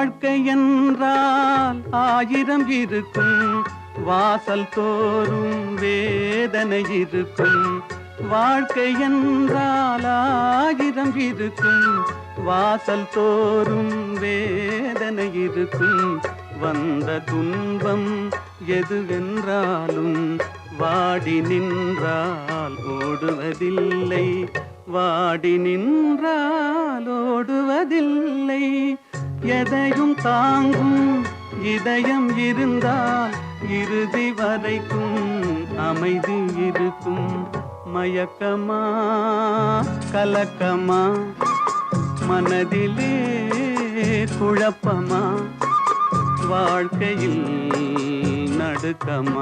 வாழ்க்கை என்றால் ஆயிரம் இருக்கும், வாசல் தோறும் வேதனை இருக்கும். வாழ்க்கை என்றால் ஆயிரம் இருக்கும், வாசல் தோறும் வேதனை இருக்கும். வந்த துன்பம் எதுவென்றாலும் வாடி நின்றால் ஓடுவதில்லை, வாடி நின்றால் ஓடுவதில்லை. எதையும் தாங்கும் இதயம் இருந்தால் இறுதி வரைக்கும் அமைதி இருக்கும். மயக்கமா கலக்கமா, மனதிலே குழப்பமா, வாழ்க்கையில் நடுக்கமா.